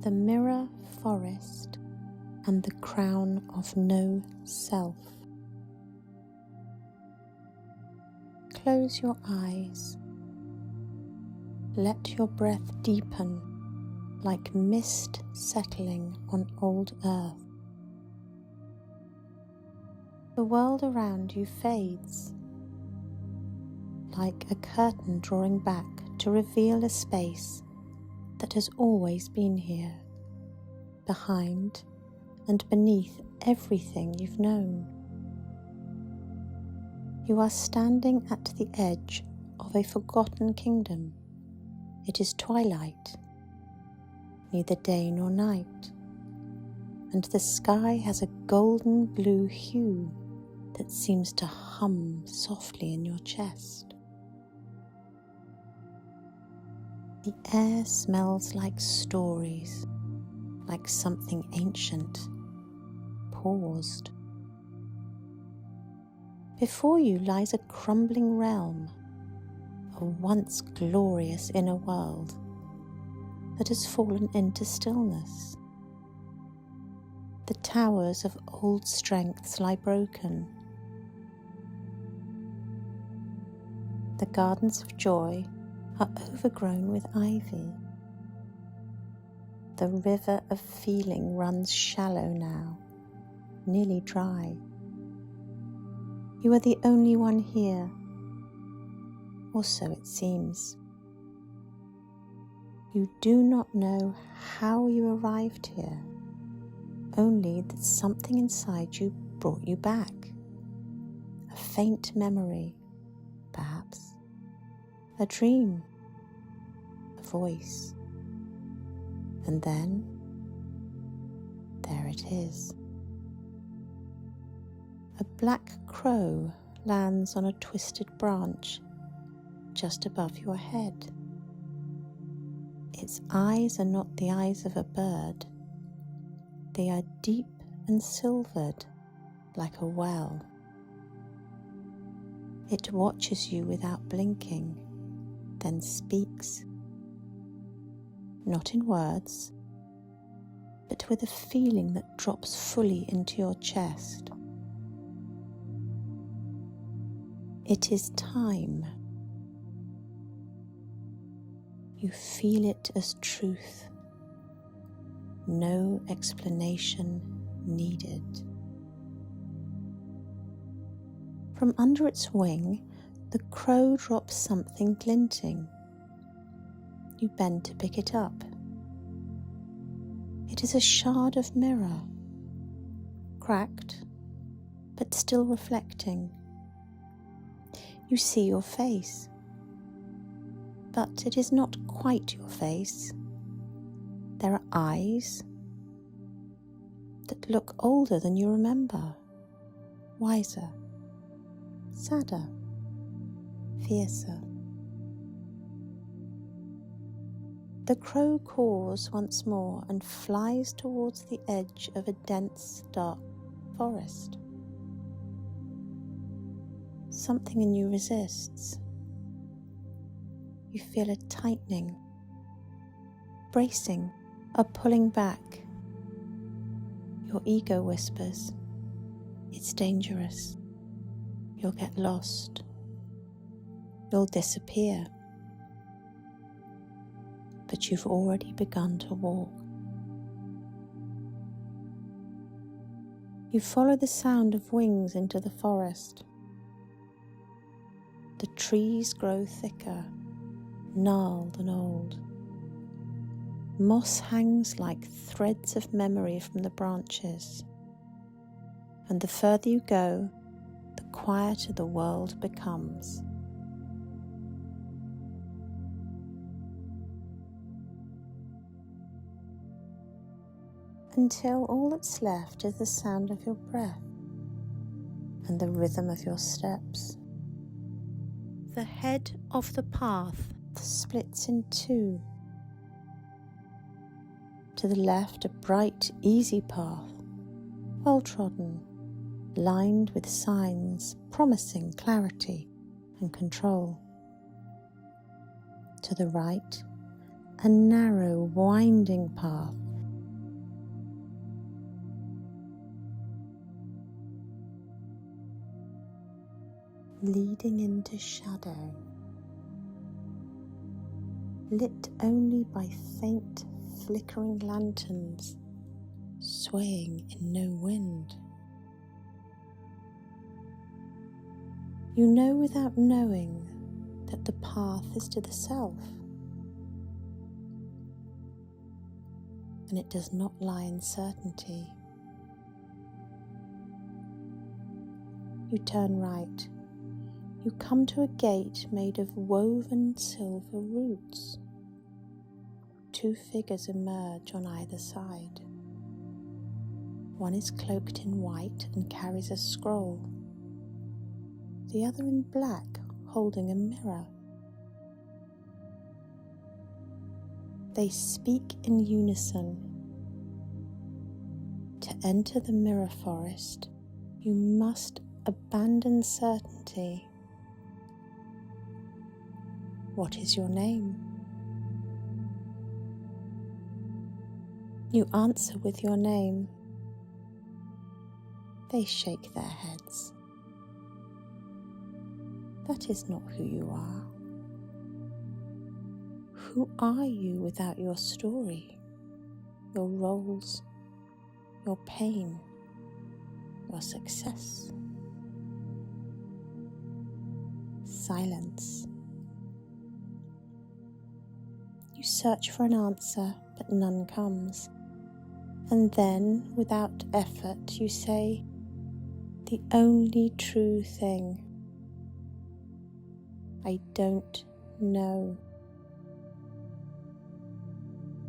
the mirror forest and the crown of no self. Close your eyes. Let your breath deepen like mist settling on old earth. The world around you fades, like a curtain drawing back to reveal a space that has always been here, behind and beneath everything you've known. You are standing at the edge of a forgotten kingdom. It is twilight, neither day nor night, and the sky has a golden blue hue that seems to hum softly in your chest. The air smells like stories, like something ancient, paused. Before you lies a crumbling realm, a once glorious inner world that has fallen into stillness. The towers of old strengths lie broken. The gardens of joy are overgrown with ivy. The river of feeling runs shallow now, nearly dry. You are the only one here, or so it seems. You do not know how you arrived here, only that something inside you brought you back. A faint memory, perhaps, a dream, a voice, and then there it is. A black crow lands on a twisted branch just above your head. Its eyes are not the eyes of a bird. They are deep and silvered like a well. It watches you without blinking, then speaks, not in words, but with a feeling that drops fully into your chest. It is time. You feel it as truth. No explanation needed. From under its wing, the crow drops something glinting. You bend to pick it up. It is a shard of mirror, cracked, but still reflecting. You see your face, but it is not quite your face. There are eyes that look older than you remember, wiser, sadder, fiercer. The crow caws once more and flies towards the edge of a dense, dark forest. Something in you resists. You feel a tightening, bracing, a pulling back. Your ego whispers, it's dangerous. You'll get lost. You'll disappear. But you've already begun to walk. You follow the sound of wings into the forest. The trees grow thicker, gnarled and old. Moss hangs like threads of memory from the branches. And the further you go, the quieter the world becomes. Until all that's left is the sound of your breath and the rhythm of your steps. The head of the path splits in two. To the left, a bright, easy path, well trodden, lined with signs promising clarity and control. To the right, a narrow, winding path leading into shadow, lit only by faint flickering lanterns swaying in no wind. You know without knowing that the path is to the self, and it does not lie in certainty. You turn right. You come to a gate made of woven silver roots. Two figures emerge on either side. One is cloaked in white and carries a scroll. The other in black, holding a mirror. They speak in unison. To enter the mirror forest, you must abandon certainty. What is your name? You answer with your name. They shake their heads. That is not who you are. Who are you without your story, your roles, your pain, your success? Silence. You search for an answer, but none comes. And then, without effort, you say, the only true thing. I don't know.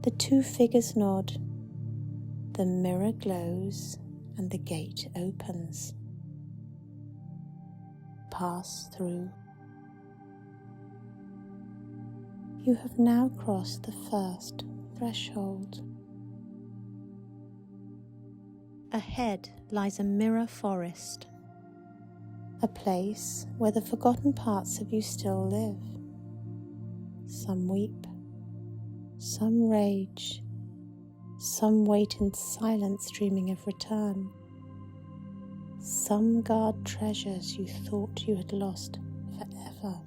The two figures nod. The mirror glows and the gate opens. Pass through. You have now crossed the first threshold. Ahead lies a mirror forest, a place where the forgotten parts of you still live. Some weep, some rage, some wait in silence dreaming of return. Some guard treasures you thought you had lost forever.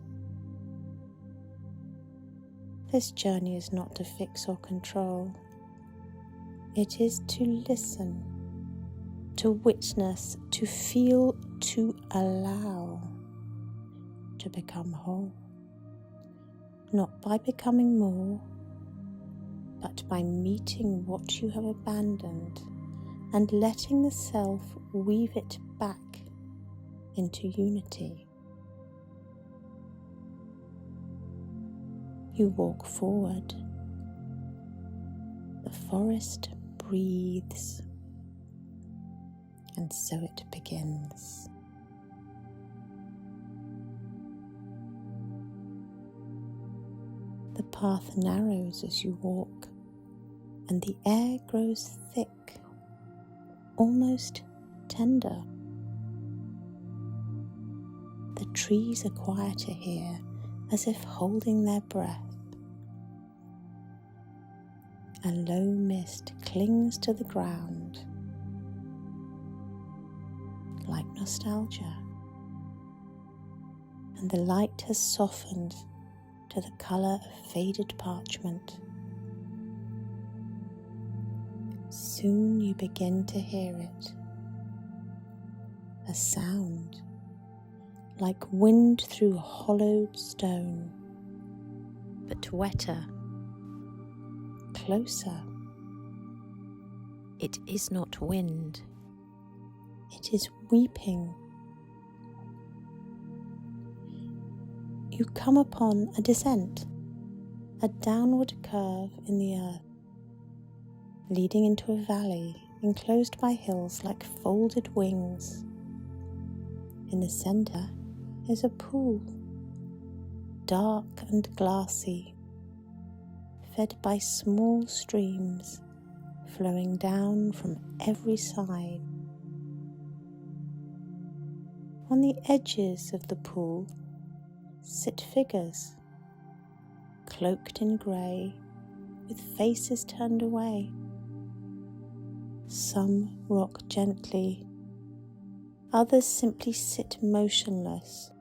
This journey is not to fix or control. It is to listen, to witness, to feel, to allow, to become whole. Not by becoming more, but by meeting what you have abandoned and letting the self weave it back into unity. You walk forward. The forest breathes, and so it begins. The path narrows as you walk, and the air grows thick, almost tender. The trees are quieter here, as if holding their breath. A low mist clings to the ground, like nostalgia, and the light has softened to the colour of faded parchment. Soon you begin to hear it, a sound like wind through hollowed stone, but wetter, closer. It is not wind, it is weeping. You come upon a descent, a downward curve in the earth, leading into a valley enclosed by hills like folded wings. In the centre is a pool, dark and glassy, fed by small streams flowing down from every side. On the edges of the pool sit figures, cloaked in grey, with faces turned away. Some rock gently, others simply sit motionless,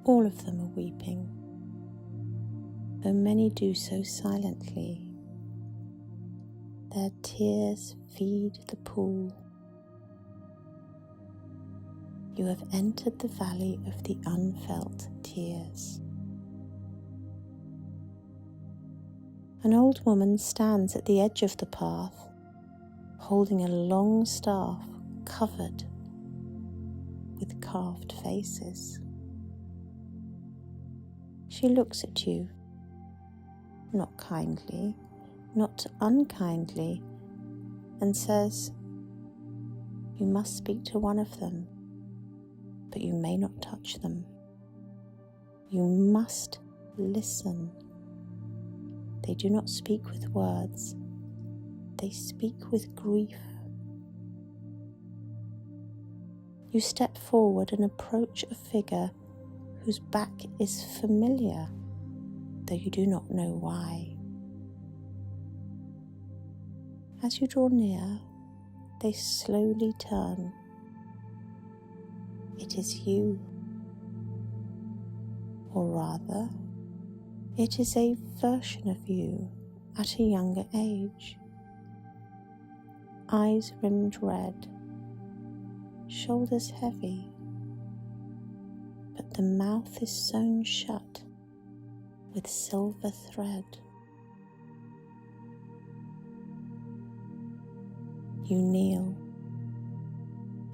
All of them are weeping, though many do so silently. Their tears feed the pool. You have entered the valley of the unfelt tears. An old woman stands at the edge of the path, holding a long staff covered with carved faces. She looks at you, not kindly, not unkindly, and says, "You must speak to one of them, but you may not touch them. You must listen. They do not speak with words, they speak with grief." You step forward and approach a figure whose back is familiar, though you do not know why. As you draw near, they slowly turn. It is you, or rather, it is a version of you at a younger age. Eyes rimmed red, shoulders heavy, but the mouth is sewn shut with silver thread. You kneel.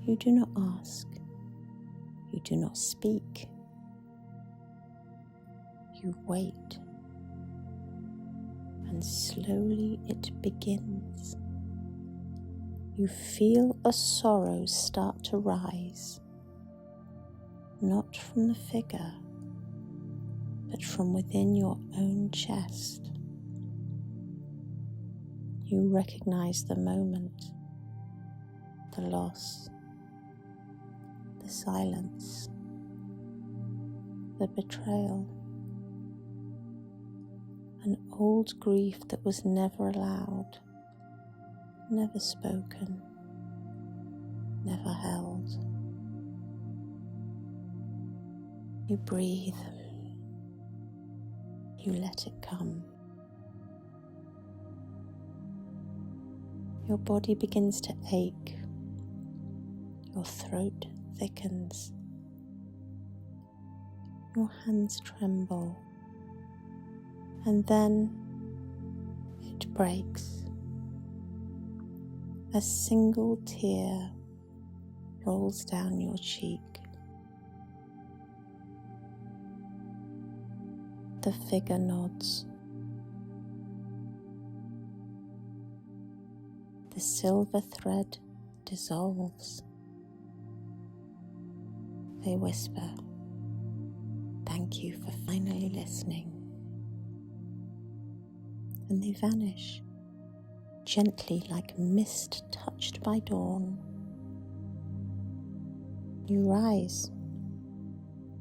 You do not ask. You do not speak. You wait. And slowly it begins. You feel a sorrow start to rise, not from the figure, but from within your own chest. You recognize the moment, the loss, the silence, the betrayal, an old grief that was never allowed, never spoken, never held. You breathe. You let it come. Your body begins to ache. Your throat thickens. Your hands tremble. And then it breaks. A single tear rolls down your cheek. The figure nods. The silver thread dissolves. They whisper, "Thank you for finally listening." And they vanish, gently like mist touched by dawn. You rise.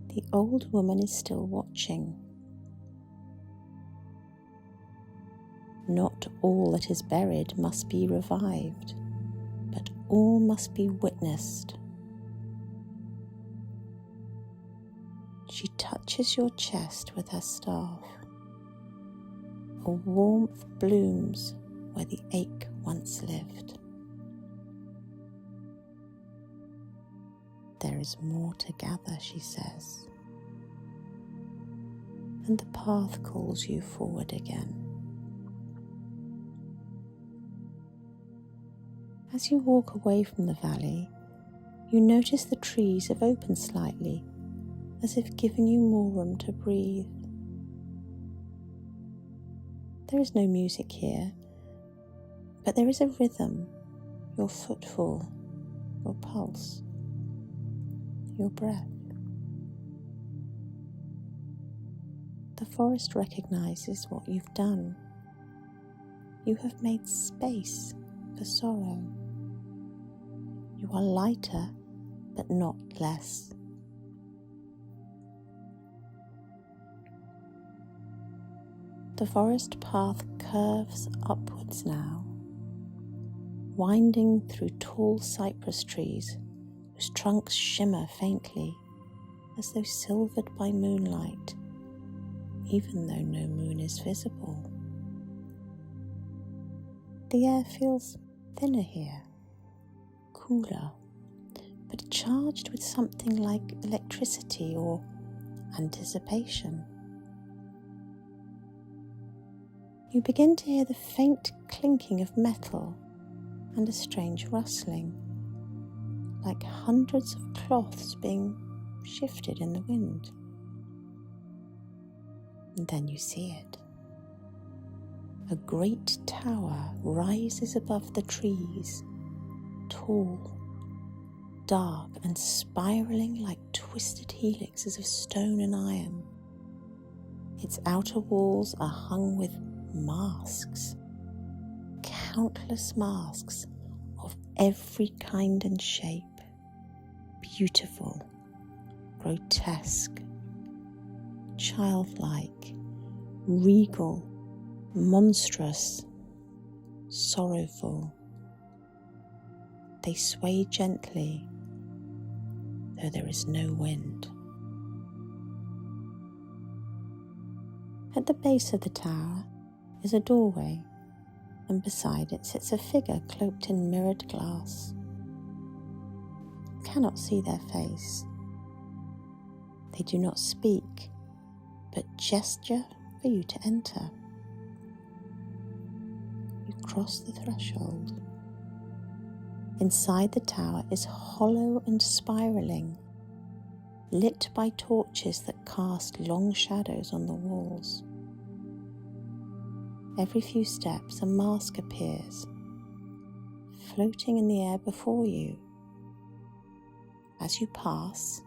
The old woman is still watching. Not all that is buried must be revived, but all must be witnessed. She touches your chest with her staff. A warmth blooms where the ache once lived. There is more to gather, she says, and the path calls you forward again. As you walk away from the valley, you notice the trees have opened slightly, as if giving you more room to breathe. There is no music here, but there is a rhythm, your footfall, your pulse, your breath. The forest recognizes what you've done. You have made space for sorrow. You are lighter, but not less. The forest path curves upwards now, winding through tall cypress trees whose trunks shimmer faintly. as though silvered by moonlight, even though no moon is visible. The air feels thinner here, cooler, but charged with something like electricity or anticipation. You begin to hear the faint clinking of metal and a strange rustling, like hundreds of cloths being shifted in the wind. And then you see it. A great tower rises above the trees, tall, dark, and spiraling like twisted helixes of stone and iron. Its outer walls are hung with masks, countless masks of every kind and shape, beautiful, grotesque, childlike, regal, monstrous, sorrowful. They sway gently, though there is no wind. At the base of the tower is a doorway, and beside it sits a figure cloaked in mirrored glass. You cannot see their face. They do not speak, but gesture for you to enter. You cross the threshold. Inside the tower is hollow and spiraling, lit by torches that cast long shadows on the walls. Every few steps a mask appears, floating in the air before you. As you pass,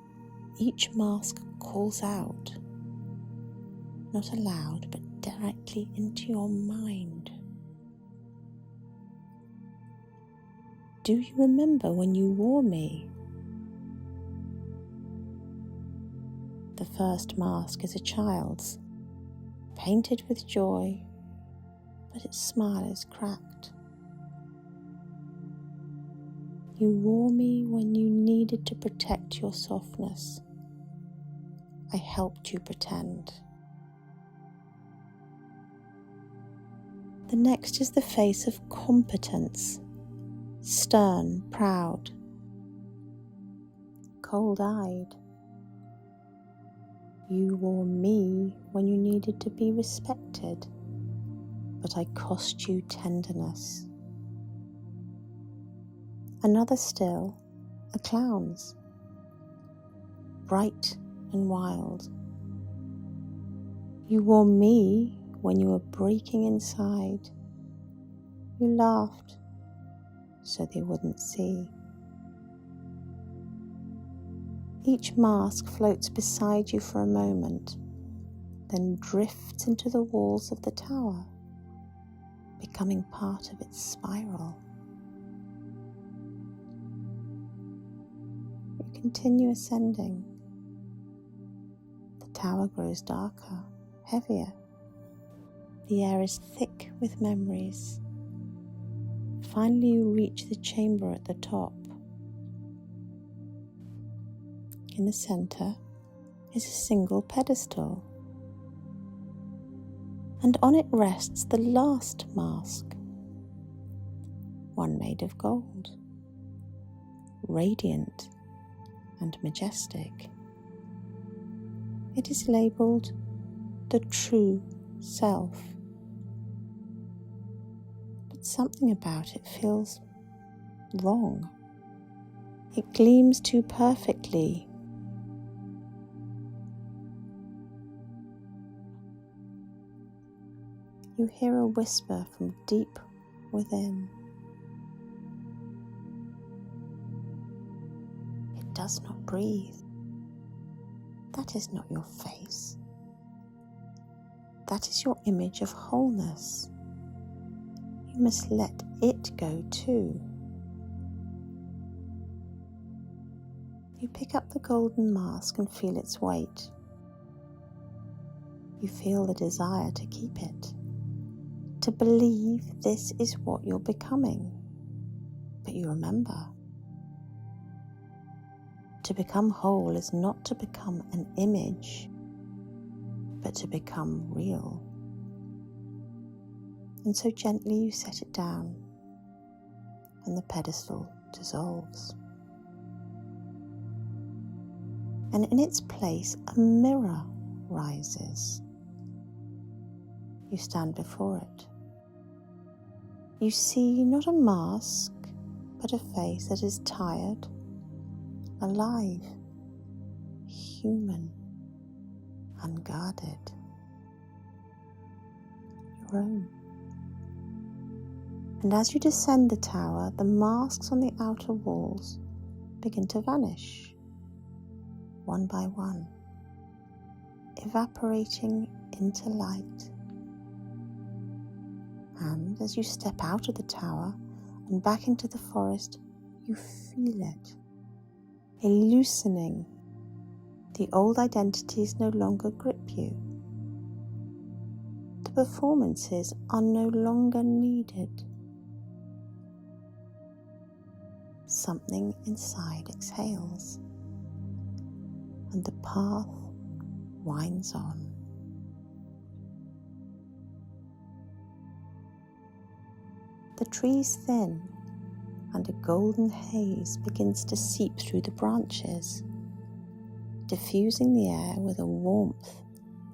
each mask calls out, not aloud but directly into your mind. Do you remember when you wore me? The first mask is a child's, painted with joy, but its smile is cracked. You wore me when you needed to protect your softness. I helped you pretend. The next is the face of competence, stern, proud, cold-eyed. You wore me when you needed to be respected, but I cost you tenderness. Another still, a clown's, bright and wild. You wore me when you were breaking inside. You laughed so they wouldn't see. Each mask floats beside you for a moment, then drifts into the walls of the tower, becoming part of its spiral. You continue ascending. The tower grows darker, heavier. The air is thick with memories. Finally, you reach the chamber at the top. In the center is a single pedestal, and on it rests the last mask, one made of gold, radiant and majestic. It is labeled the true self, but something about it feels wrong. It gleams too perfectly. You hear a whisper from deep within. It does not breathe. That is not your face. That is your image of wholeness. You must let it go too. You pick up the golden mask and feel its weight. You feel the desire to keep it, to believe this is what you're becoming. But you remember, to become whole is not to become an image, but to become real. And so gently you set it down, and the pedestal dissolves. And in its place, a mirror rises. You stand before it. You see not a mask, but a face that is tired, alive, human, unguarded. Your own. And as you descend the tower, the masks on the outer walls begin to vanish, one by one, evaporating into light. And as you step out of the tower and back into the forest, you feel it, a loosening. The old identities no longer grip you. The performances are no longer needed. Something inside exhales, and the path winds on. The trees thin, and a golden haze begins to seep through the branches, diffusing the air with a warmth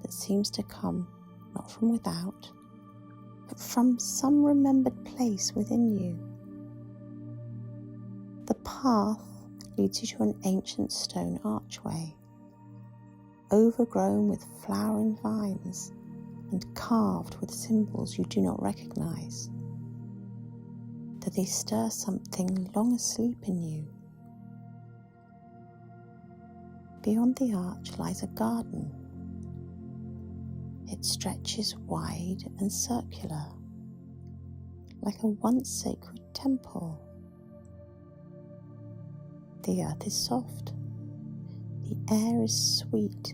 that seems to come not from without, but from some remembered place within you. The path leads you to an ancient stone archway, overgrown with flowering vines and carved with symbols you do not recognize. That they stir something long asleep in you. Beyond the arch lies a garden. It stretches wide and circular, like a once sacred temple. The earth is soft, the air is sweet,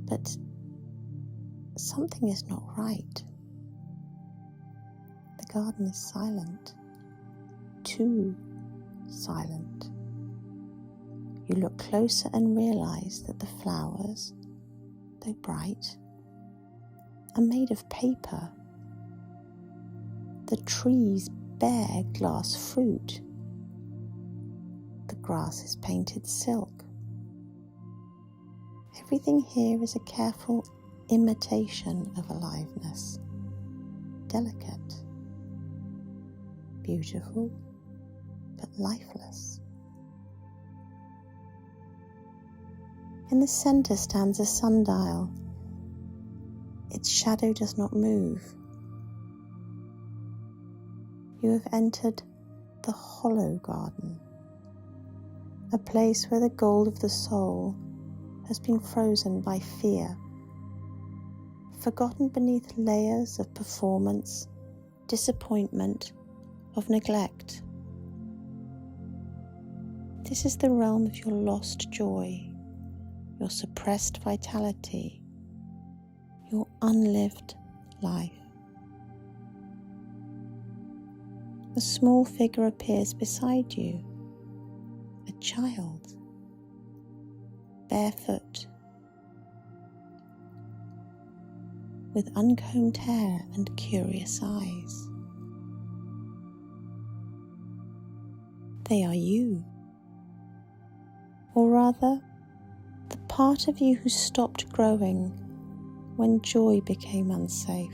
but something is not right. The garden is silent. Too silent. You look closer and realize that the flowers, though bright, are made of paper. The trees bear glass fruit. The grass is painted silk. Everything here is a careful imitation of aliveness, delicate, beautiful, but lifeless. In the center stands a sundial. Its shadow does not move. You have entered the hollow garden, a place where the gold of the soul has been frozen by fear, forgotten beneath layers of performance, disappointment, of neglect. This is the realm of your lost joy, your suppressed vitality, your unlived life. A small figure appears beside you, a child, barefoot, with uncombed hair and curious eyes. They are you. Or rather, the part of you who stopped growing when joy became unsafe.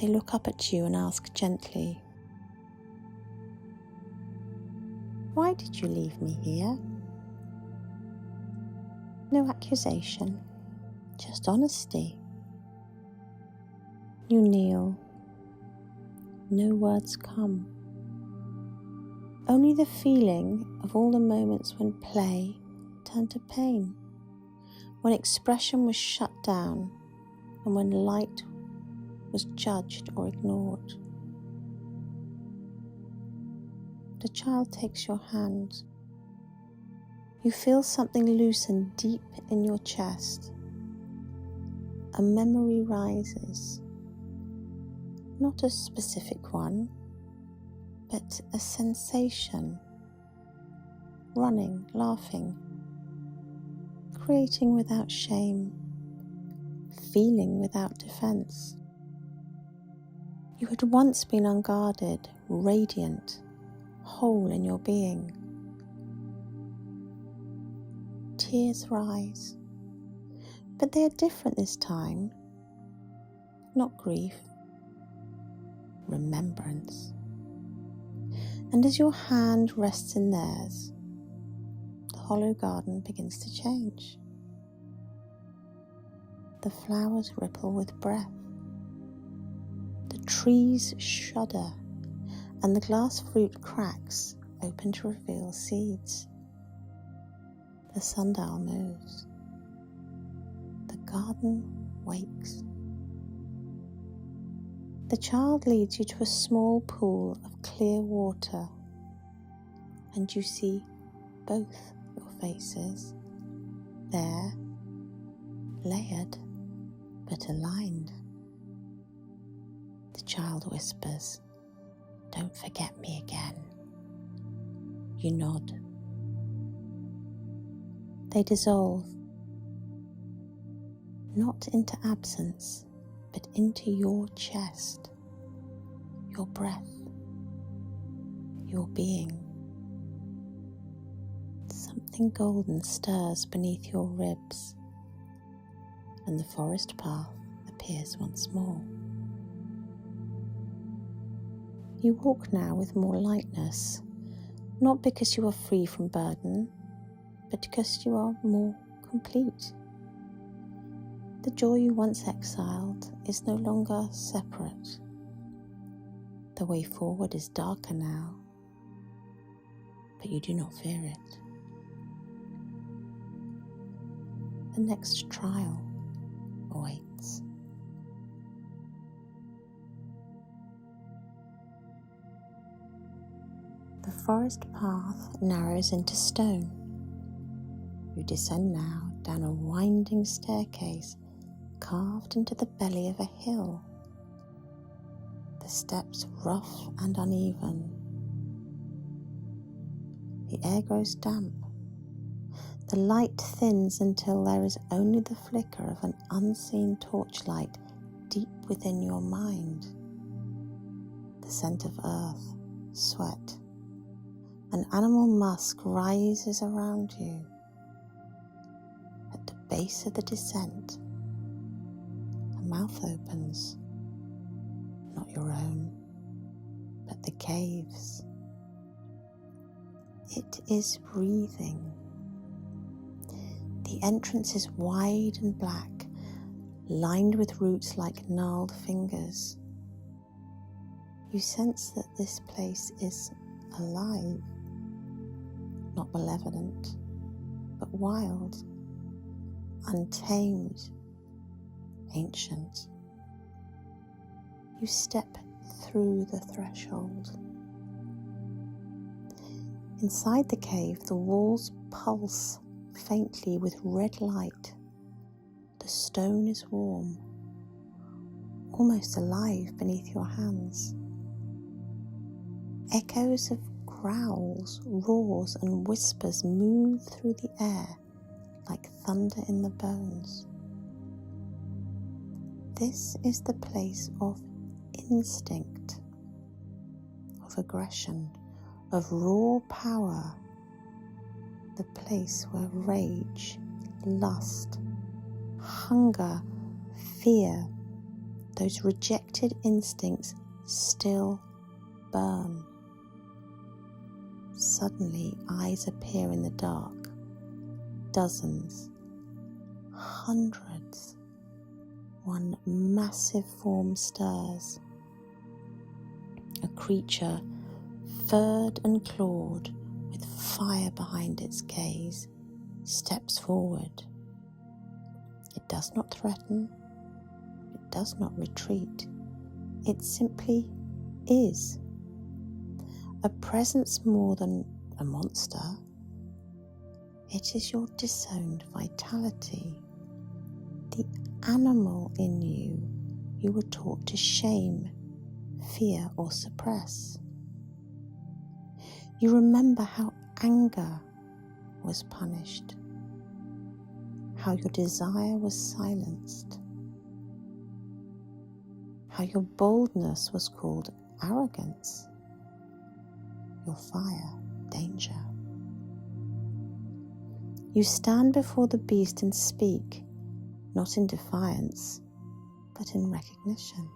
They look up at you and ask gently, "Why did you leave me here?" No accusation, just honesty. You kneel. No words come. Only the feeling of all the moments when play turned to pain, when expression was shut down, and when light was judged or ignored. The child takes your hand. You feel something loosen deep in your chest. A memory rises. Not a specific one, but a sensation, running, laughing, creating without shame, feeling without defense. You had once been unguarded, radiant, whole in your being. Tears rise, but they are different this time. Not grief, remembrance. And as your hand rests in theirs, the hollow garden begins to change. The flowers ripple with breath. The trees shudder, and the glass fruit cracks open to reveal seeds. The sundial moves. The garden wakes. The child leads you to a small pool of clear water, and you see both your faces, there, layered but aligned. The child whispers, "Don't forget me again." You nod. They dissolve, not into absence, but into your chest, your breath, your being. Something golden stirs beneath your ribs, and the forest path appears once more. You walk now with more lightness, not because you are free from burden, but because you are more complete. The joy you once exiled is no longer separate. The way forward is darker now, but you do not fear it. The next trial awaits. The forest path narrows into stone. You descend now down a winding staircase carved into the belly of a hill. The steps rough and uneven. The air grows damp. The light thins until there is only the flicker of an unseen torchlight deep within your mind. The scent of earth, sweat, and animal musk rises around you. At the base of the descent, a mouth opens, not your own, but the cave's. It is breathing. The entrance is wide and black, lined with roots like gnarled fingers. You sense that this place is alive, not malevolent, but wild, untamed, ancient. You step through the threshold. Inside the cave, the walls pulse faintly with red light. The stone is warm, almost alive beneath your hands. Echoes of growls, roars, and whispers move through the air like thunder in the bones. This is the place of instinct, of aggression, of raw power, the place where rage, lust, hunger, fear, those rejected instincts still burn. Suddenly, eyes appear in the dark, dozens, hundreds. One massive form stirs. A creature, furred and clawed, with fire behind its gaze, steps forward. It does not threaten, it does not retreat, it simply is. A presence more than a monster. It is your disowned vitality, the animal in you were taught to shame, fear, or suppress. You remember how anger, was punished, how your desire was silenced, how your boldness was called arrogance, your fire danger. You stand before the beast and speak, not in defiance, but in recognition.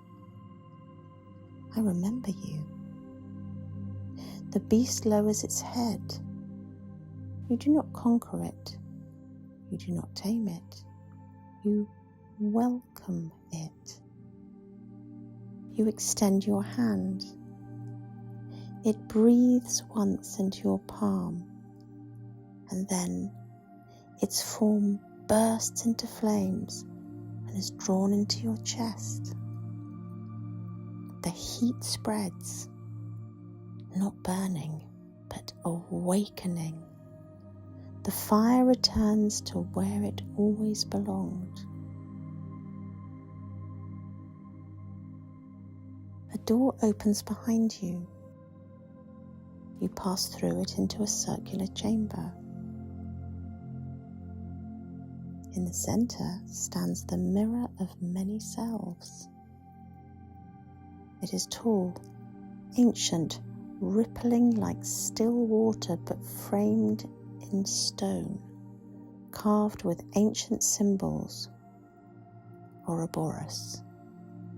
I remember you. The beast lowers its head. You do not conquer it. You do not tame it. You welcome it. You extend your hand. It breathes once into your palm, and then its form bursts into flames and is drawn into your chest. The heat spreads, not burning, but awakening. The fire returns to where it always belonged. A door opens behind you. You pass through it into a circular chamber. In the center stands the mirror of many selves. It is tall, ancient, rippling like still water, but framed in stone, carved with ancient symbols: Ouroboros,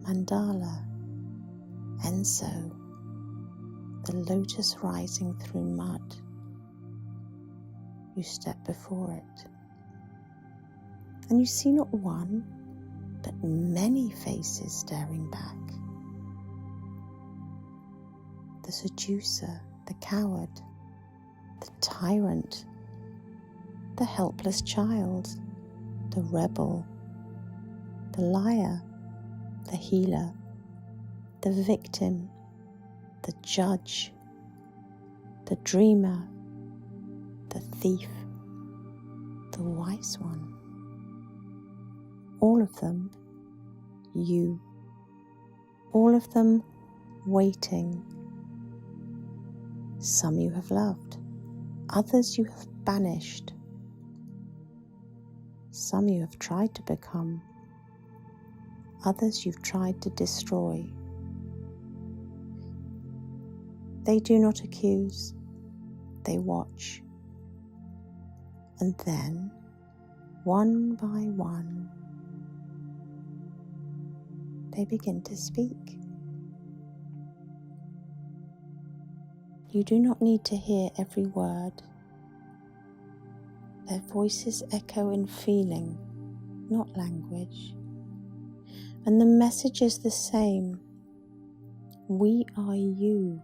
mandala, Enso, the lotus rising through mud. You step before it, and you see not one, but many faces staring back. The seducer, the coward, the tyrant, the helpless child, the rebel, the liar, the healer, the victim, the judge, the dreamer, the thief, the wise one. All of them, you. All of them waiting. Some you have loved, others you have banished. Some you have tried to become, others you've tried to destroy. They do not accuse, they watch. And then, one by one, they begin to speak. You do not need to hear every word. Their voices echo in feeling, not language. And the message is the same. We are you.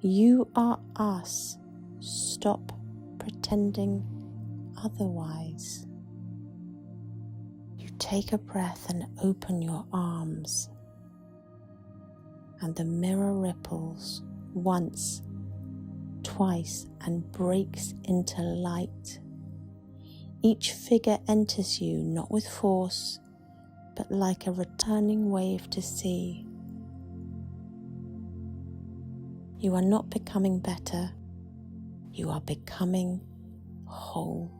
You are us. Stop pretending otherwise. You take a breath and open your arms, and the mirror ripples once, twice, and breaks into light. Each figure enters you not with force, but like a returning wave to sea. You are not becoming better, you are becoming whole.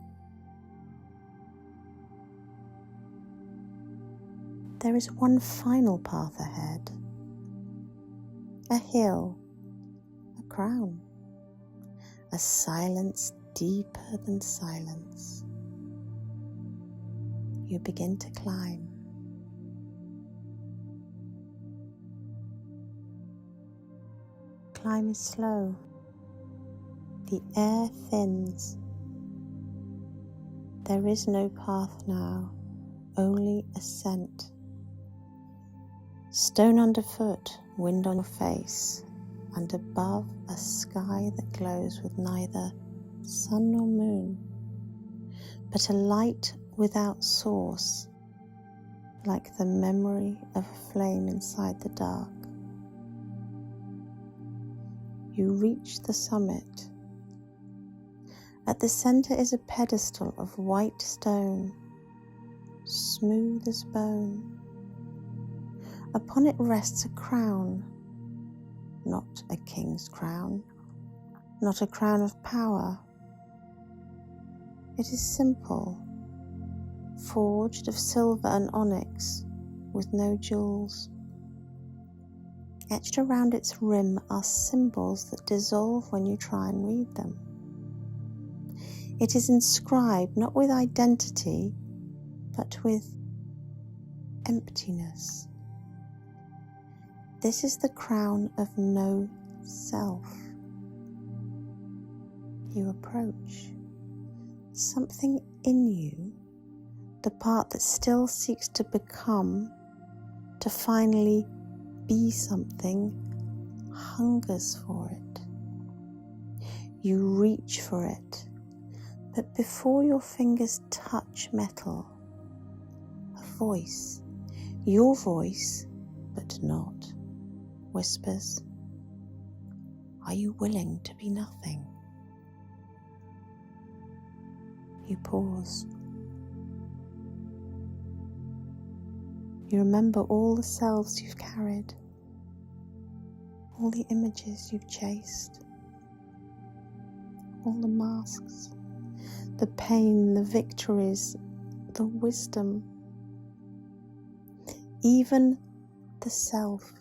There is one final path ahead. A hill, a crown, a silence deeper than silence. You begin to climb. Climb is slow. The air thins. There is no path now, only ascent. Stone underfoot, wind on your face, and above a sky that glows with neither sun nor moon, but a light without source, like the memory of a flame inside the dark. You reach the summit. At the center is a pedestal of white stone, smooth as bone. Upon it rests a crown, not a king's crown, not a crown of power, It is simple, forged of silver and onyx, with no jewels. Etched around its rim are symbols that dissolve when you try and read them. It is inscribed not with identity, but with emptiness. This is the crown of no self. You approach. Something in you, the part that still seeks to become, to finally be something, hungers for it. You reach for it, but before your fingers touch metal, a voice, your voice, but not, whispers, "Are you willing to be nothing?" You pause. You remember all the selves you've carried, all the images you've chased, all the masks, the pain, the victories, the wisdom, even the self,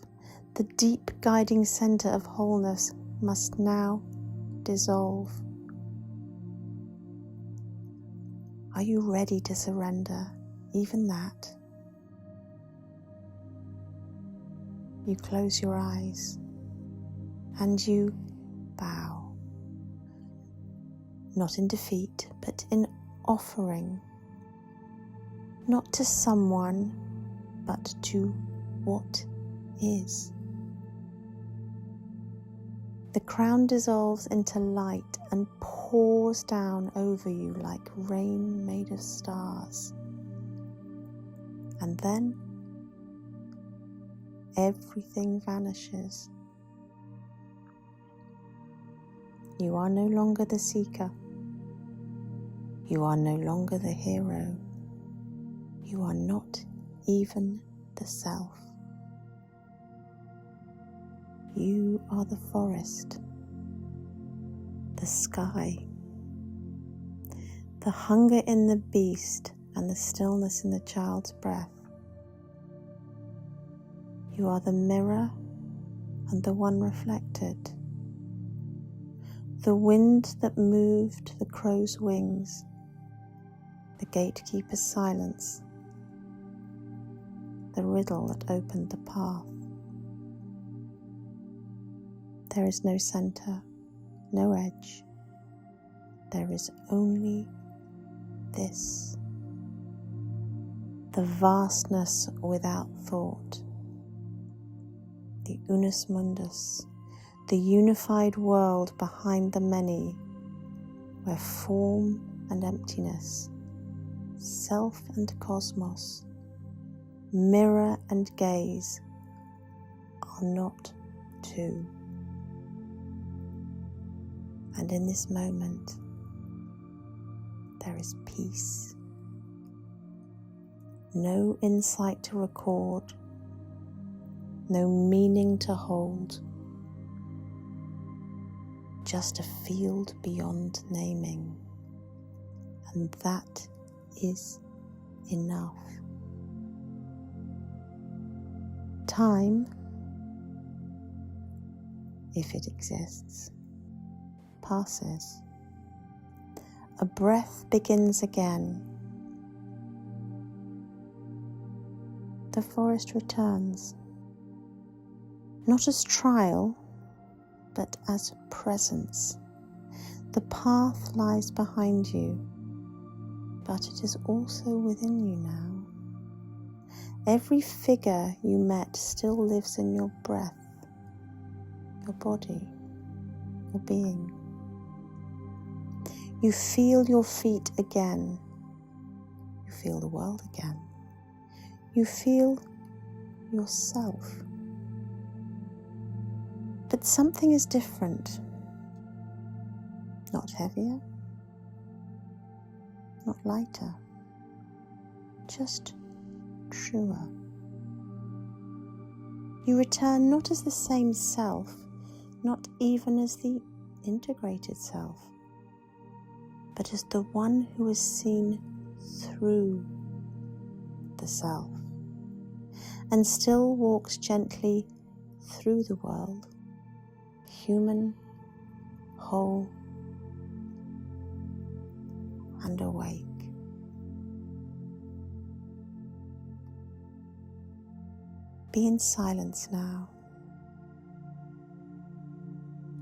the deep guiding center of wholeness must now dissolve. Are you ready to surrender even that? You close your eyes and you bow, not in defeat, but in offering, not to someone, but to what is. The crown dissolves into light and pours down over you like rain made of stars. And then everything vanishes. You are no longer the seeker. You are no longer the hero. You are not even the self. You are the forest, the sky, the hunger in the beast and the stillness in the child's breath. You are the mirror and the one reflected, the wind that moved the crow's wings, the gatekeeper's silence, the riddle that opened the path. There is no center, no edge. There is only this. The vastness without thought. The unus mundus, the unified world behind the many, where form and emptiness, self and cosmos, mirror and gaze are not two. And in this moment, there is peace. No insight to record, no meaning to hold, just a field beyond naming. And that is enough. Time, if it exists, passes. A breath begins again. The forest returns, not as trial, but as presence. The path lies behind you, but it is also within you now. Every figure you met still lives in your breath, your body, your being. You feel your feet again. You feel the world again. You feel yourself. But something is different. Not heavier, not lighter, just truer. You return not as the same self, not even as the integrated self, but as the one who is seen through the self and still walks gently through the world, human, whole, and awake. Be in silence now.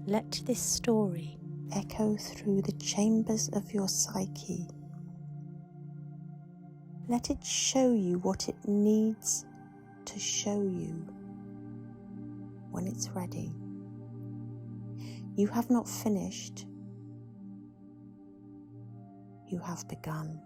Let this story echo through the chambers of your psyche. Let it show you what it needs to show you when it's ready. You have not finished. You have begun.